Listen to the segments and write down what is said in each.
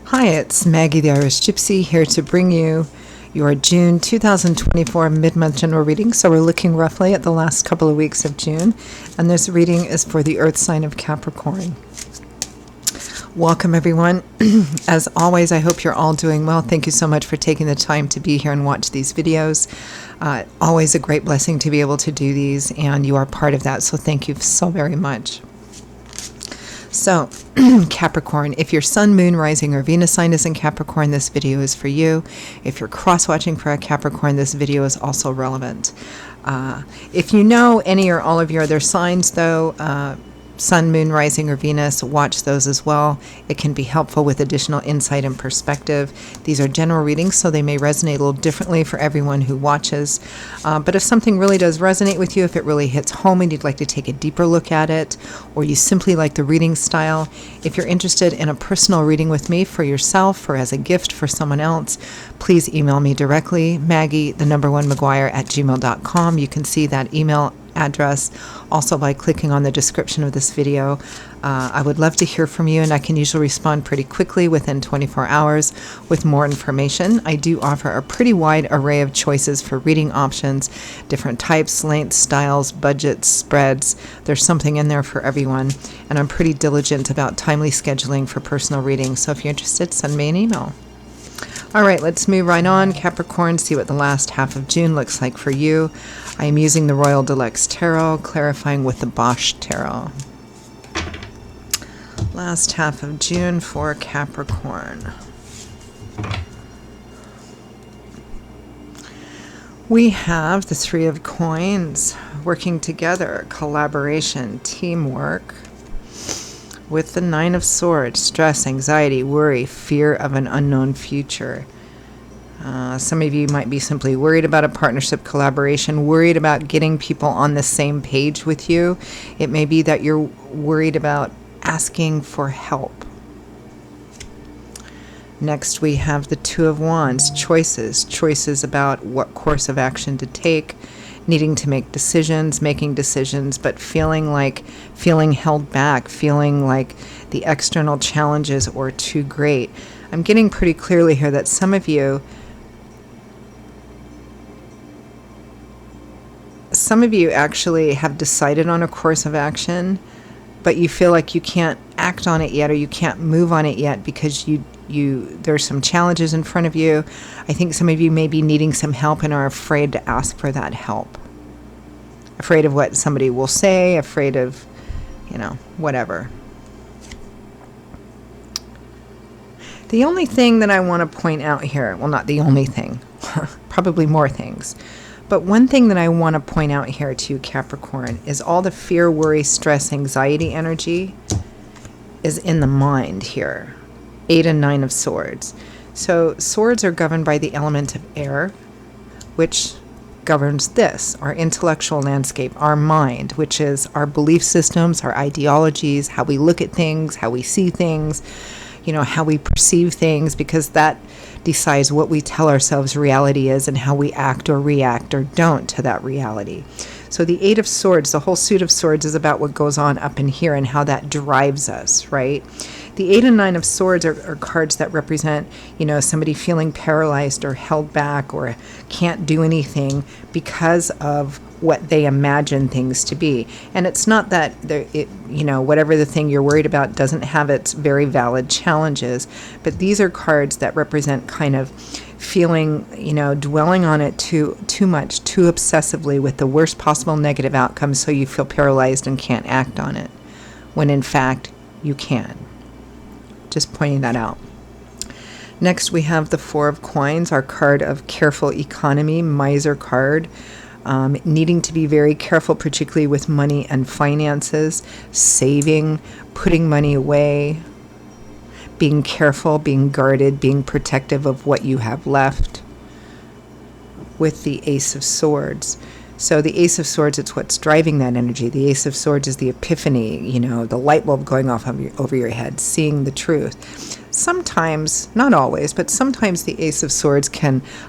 Hi, it's Maggie the Irish Gypsy here to bring you your June 2024 mid-month general reading. So we're looking roughly at the last couple of weeks of June, and this reading is for the Earth sign of Capricorn. Welcome, everyone. As always, I hope you're all doing well. Thank you so much for taking the time to be here and watch these videos. Always a great blessing to be able to do these, and you are part of that, so thank you so very much. So, Capricorn, if your Sun, Moon, Rising, or Venus sign is in Capricorn, this video is for you. If you're cross-watching for a Capricorn, this video is also relevant. If you know any or all of your other signs, though, Sun, Moon, Rising, or Venus, watch those as well. It can be helpful with additional insight and perspective. These are general readings, so they may resonate a little differently for everyone who watches. But if something really does resonate with you, if it really hits home and you'd like to take a deeper look at it, or you simply like the reading style, if you're interested in a personal reading with me for yourself or as a gift for someone else, please email me directly, Maggie1McGuire@gmail.com. You can see that email address also by clicking on the description of this video. I would love to hear from you, and I can usually respond pretty quickly within 24 hours with more information. I do offer a pretty wide array of choices for reading options, different types, lengths, styles, budgets, spreads. There's something in there for everyone, and I'm pretty diligent about timely scheduling for personal readings, so if you're interested, send me an email. All right, let's move right on. Capricorn, see what the last half of June looks like for you. I am using the Royal Deluxe Tarot, clarifying with the Bosch Tarot. Last half of June for Capricorn. We have the Three of Coins, working together, collaboration, teamwork. With the Nine of Swords, stress, anxiety, worry, fear of an unknown future. Some of you might be simply worried about a partnership collaboration, worried about getting people on the same page with you. It may be that you're worried about asking for help. Next, we have the Two of Wands, choices about what course of action to take, needing to make decisions, making decisions, but feeling held back, feeling like the external challenges are too great. I'm getting pretty clearly here that some of you actually have decided on a course of action, but you feel like you can't act on it yet, or you can't move on it yet because there's some challenges in front of you. I think some of you may be needing some help and are afraid to ask for that help. Afraid of what somebody will say, afraid of, whatever. The only thing that I want to point out here, well, not the only thing, probably more things, but one thing that I want to point out here to you, Capricorn, is all the fear, worry, stress, anxiety energy is in the mind here. 8 and 9 of Swords. So swords are governed by the element of air, which governs this, our intellectual landscape, our mind, which is our belief systems, our ideologies, how we look at things, how we see things, how we perceive things, because that decides what we tell ourselves reality is and how we act or react or don't to that reality. So the 8 of Swords, the whole suit of swords, is about what goes on up in here and how that drives us, right? The 8 and 9 of Swords are cards that represent, somebody feeling paralyzed or held back or can't do anything because of what they imagine things to be. And it's not that, whatever the thing you're worried about doesn't have its very valid challenges, but these are cards that represent kind of feeling, dwelling on it too much, too obsessively with the worst possible negative outcome, so you feel paralyzed and can't act on it, when in fact you can. Just pointing that out. Next, we have the Four of Coins, our card of careful economy, miser card. Needing to be very careful, particularly with money and finances, saving, putting money away, being careful, being guarded, being protective of what you have left. With the Ace of Swords. So the Ace of Swords, it's what's driving that energy. The Ace of Swords is the epiphany, the light bulb going off over your head, seeing the truth. sometimes, not always, but sometimes the Ace of Swords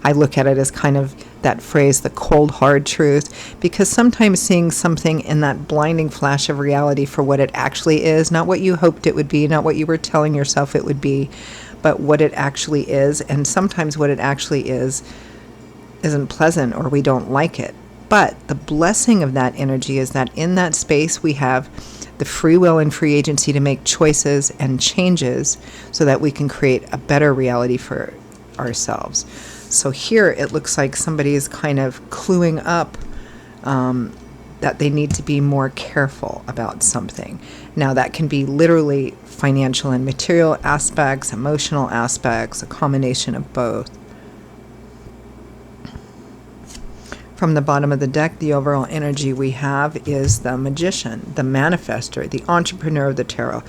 I look at it as kind of that phrase, the cold, hard truth, because sometimes seeing something in that blinding flash of reality for what it actually is, not what you hoped it would be, not what you were telling yourself it would be, but what it actually is. And sometimes what it actually is isn't pleasant, or we don't like it. But the blessing of that energy is that in that space we have the free will and free agency to make choices and changes so that we can create a better reality for ourselves. So here it looks like somebody is kind of cluing up that they need to be more careful about something. Now that can be literally financial and material aspects, emotional aspects, a combination of both. From the bottom of the deck, the overall energy we have is the magician, the manifester, the entrepreneur of the tarot.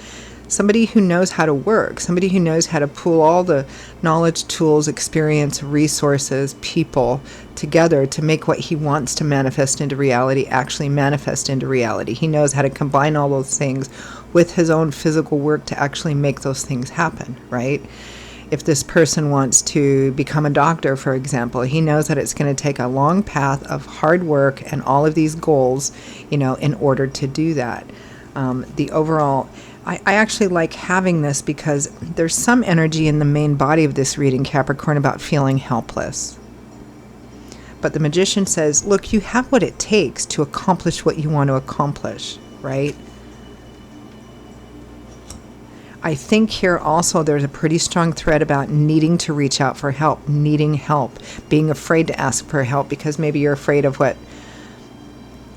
Somebody who knows how to work, somebody who knows how to pool all the knowledge, tools, experience, resources, people together to make what he wants to manifest into reality actually manifest into reality. He knows how to combine all those things with his own physical work to actually make those things happen, right? If this person wants to become a doctor, for example, he knows that it's going to take a long path of hard work and all of these goals, in order to do that. The overall, I actually like having this because there's some energy in the main body of this reading, Capricorn, about feeling helpless. But the magician says, look, you have what it takes to accomplish what you want to accomplish, right? I think here also there's a pretty strong thread about needing to reach out for help, needing help, being afraid to ask for help because maybe you're afraid of what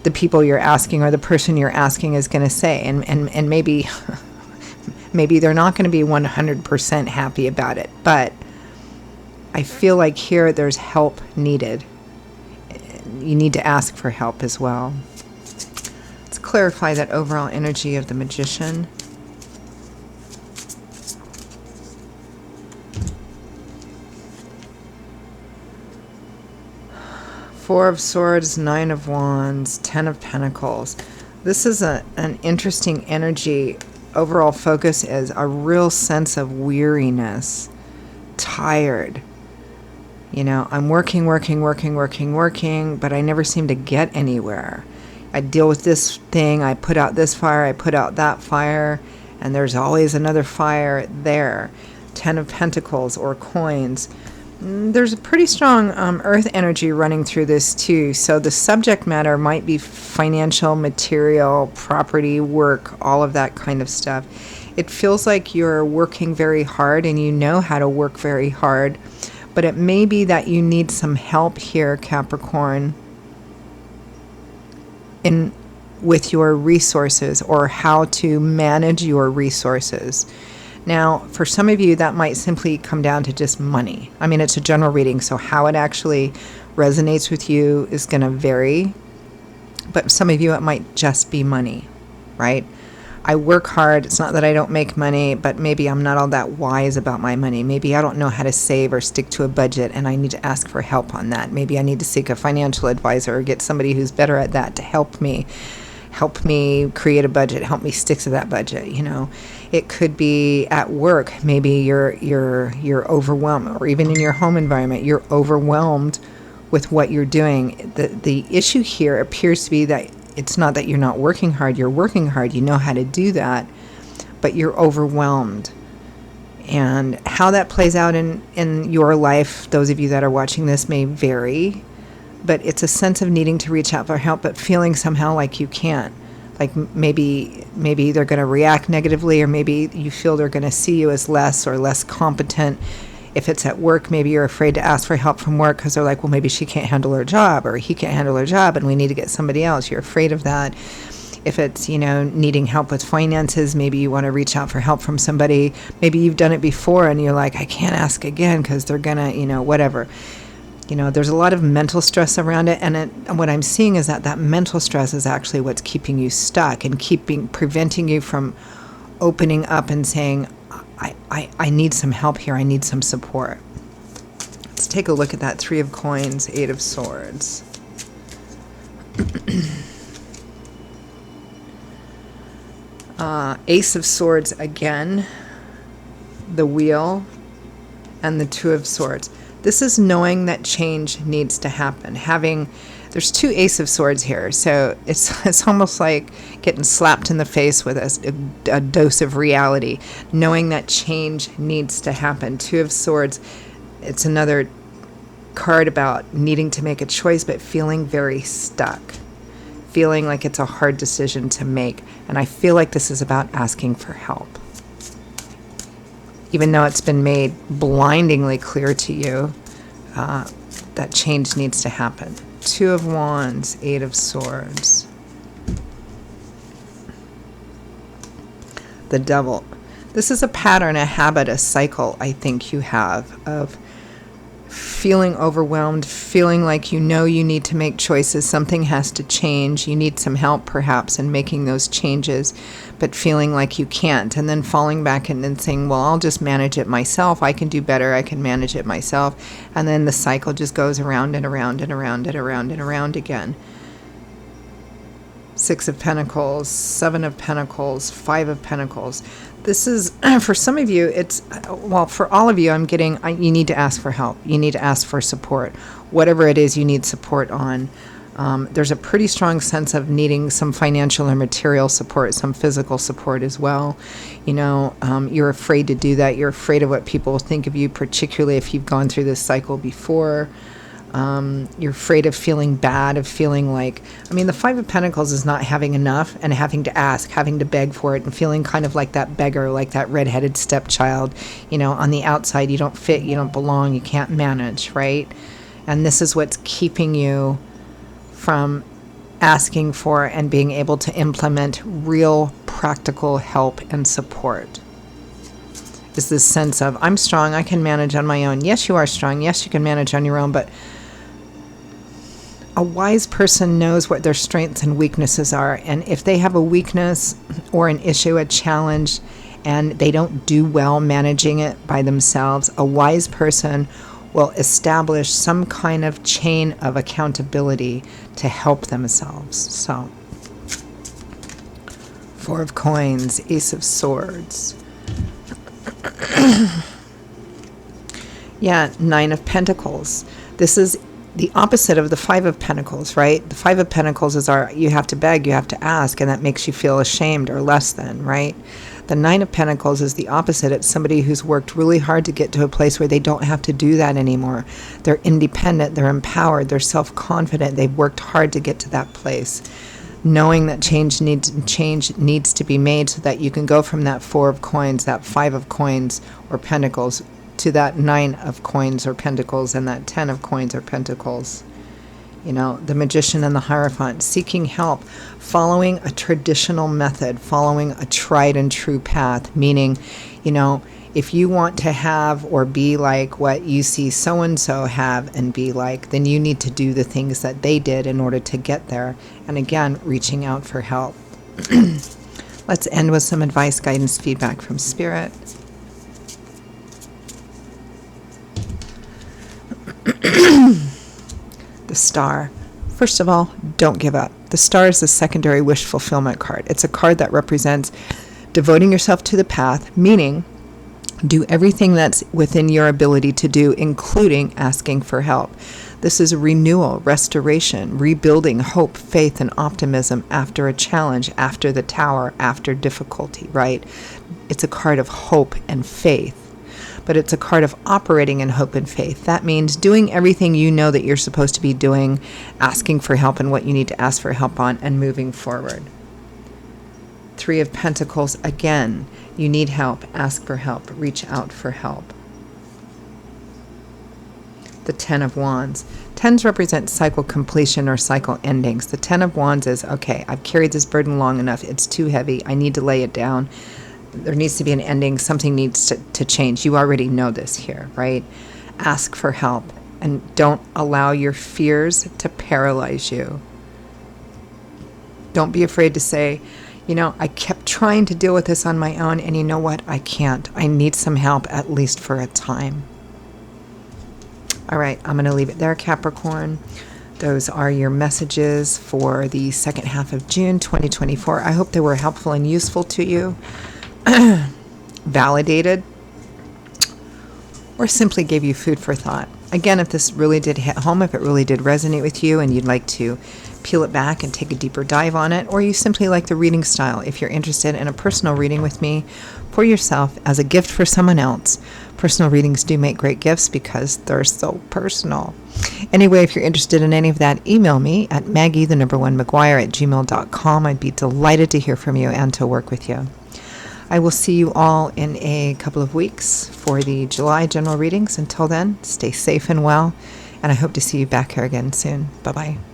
the people you're asking or the person you're asking is going to say. And maybe they're not going to be 100% happy about it. But I feel like here there's help needed. You need to ask for help as well. Let's clarify that overall energy of the magician. Four of Swords, Nine of Wands, Ten of Pentacles. This is an interesting energy. Overall focus is a real sense of weariness, tired. I'm working, but I never seem to get anywhere. I deal with this thing, I put out this fire, I put out that fire, and there's always another fire there. Ten of Pentacles or coins. There's a pretty strong earth energy running through this too. So the subject matter might be financial, material, property, work, all of that kind of stuff. It feels like you're working very hard and you know how to work very hard. But it may be that you need some help here, Capricorn, with your resources or how to manage your resources. Now, for some of you, that might simply come down to just money. I mean, it's a general reading, so how it actually resonates with you is going to vary. But some of you, it might just be money, right? I work hard. It's not that I don't make money, but maybe I'm not all that wise about my money. Maybe I don't know how to save or stick to a budget, and I need to ask for help on that. Maybe I need to seek a financial advisor or get somebody who's better at that to help me create a budget, help me stick to that budget. It could be at work. Maybe you're overwhelmed, or even in your home environment, you're overwhelmed with what you're doing. The issue here appears to be that it's not that you're not working hard. You're working hard. You know how to do that, but you're overwhelmed. And how that plays out in your life, those of you that are watching this, may vary. But it's a sense of needing to reach out for help, but feeling somehow like you can't. Like maybe they're going to react negatively, or maybe you feel they're going to see you as less or less competent. If it's at work, maybe you're afraid to ask for help from work because they're like, well, maybe she can't handle her job, or he can't handle her job, and we need to get somebody else. You're afraid of that. If it's, needing help with finances, maybe you want to reach out for help from somebody. Maybe you've done it before and you're like, I can't ask again because they're going to, whatever. There's a lot of mental stress around it, and what I'm seeing is that mental stress is actually what's keeping you stuck and preventing you from opening up and saying, I need some help here, I need some support. Let's take a look at that Three of Coins, Eight of Swords. Ace of Swords again. the Wheel, and the Two of Swords. This is knowing that change needs to happen. There's two Ace of Swords here, so it's almost like getting slapped in the face with a dose of reality, knowing that change needs to happen. Two of Swords, it's another card about needing to make a choice, but feeling very stuck, feeling like it's a hard decision to make. And I feel like this is about asking for help. Even though it's been made blindingly clear to you that change needs to happen. Two of Wands, Eight of Swords. The Devil. This is a pattern, a habit, a cycle I think you have of feeling overwhelmed, feeling like you need to make choices, something has to change, you need some help perhaps in making those changes, but feeling like you can't, and then falling back and then saying, well, I'll just manage it myself, I can do better, I can manage it myself, and then the cycle just goes around and around and around and around and around again. Six of Pentacles, Seven of Pentacles, Five of Pentacles. This is, for some of you, for all of you, I'm getting, you need to ask for help. You need to ask for support. Whatever it is you need support on. There's a pretty strong sense of needing some financial or material support, some physical support as well. You're afraid to do that. You're afraid of what people will think of you, particularly if you've gone through this cycle before. You're afraid of feeling bad, of feeling like, the Five of Pentacles is not having enough and having to ask, having to beg for it, and feeling kind of like that beggar, like that redheaded stepchild. On the outside, you don't fit, you don't belong, you can't manage, right? And this is what's keeping you from asking for and being able to implement real practical help and support. Is this sense of, I'm strong, I can manage on my own. Yes, you are strong. Yes, you can manage on your own, but a wise person knows what their strengths and weaknesses are, and if they have a weakness or an issue, a challenge, and they don't do well managing it by themselves, a wise person will establish some kind of chain of accountability to help themselves. So, Four of Coins, Ace of Swords. Yeah, Nine of Pentacles. This is the opposite of the Five of Pentacles, right? The Five of Pentacles is you have to beg, you have to ask, and that makes you feel ashamed or less than, right? The Nine of Pentacles is the opposite. It's somebody who's worked really hard to get to a place where they don't have to do that anymore. They're independent, they're empowered, they're self-confident, they've worked hard to get to that place. Knowing that change needs to be made so that you can go from that Four of Coins, that Five of Coins or Pentacles, to that Nine of Coins or Pentacles and that 10 of Coins or Pentacles. The Magician and the Hierophant, seeking help, following a traditional method, following a tried and true path, meaning, if you want to have or be like what you see so-and-so have and be like, then you need to do the things that they did in order to get there. And again, reaching out for help. Let's end with some advice, guidance, feedback from Spirit. The Star. First of all, don't give up. The Star is the secondary wish fulfillment card. It's a card that represents devoting yourself to the path, meaning do everything that's within your ability to do, including asking for help. This is renewal, restoration, rebuilding hope, faith, and optimism after a challenge, after the Tower, after difficulty, right? It's a card of hope and faith, but it's a card of operating in hope and faith. That means doing everything you know that you're supposed to be doing, asking for help and what you need to ask for help on, and moving forward. Three of Pentacles, again, you need help, ask for help, reach out for help. The Ten of Wands. Tens represent cycle completion or cycle endings. The Ten of Wands is, okay, I've carried this burden long enough, it's too heavy, I need to lay it down. There needs to be an ending, something needs to change. You already know this here, right? Ask for help and don't allow your fears to paralyze you. Don't be afraid to say, I kept trying to deal with this on my own, and you know what? I can't. I need some help, at least for a time. All right, I'm going to leave it there, Capricorn. Those are your messages for the second half of June 2024. I hope they were helpful and useful to you. Validated. or simply gave you food for thought. Again, if this really did hit home, if it really did resonate with you and you'd like to peel it back and take a deeper dive on it, or you simply like the reading style, if you're interested in a personal reading with me for yourself as a gift for someone else. Personal readings do make great gifts because they're so personal. Anyway, if you're interested in any of that, email me at maggie_mcguire@gmail.com. I'd be delighted to hear from you and to work with you. I will see you all in a couple of weeks for the July general readings. Until then, stay safe and well, and I hope to see you back here again soon. Bye-bye.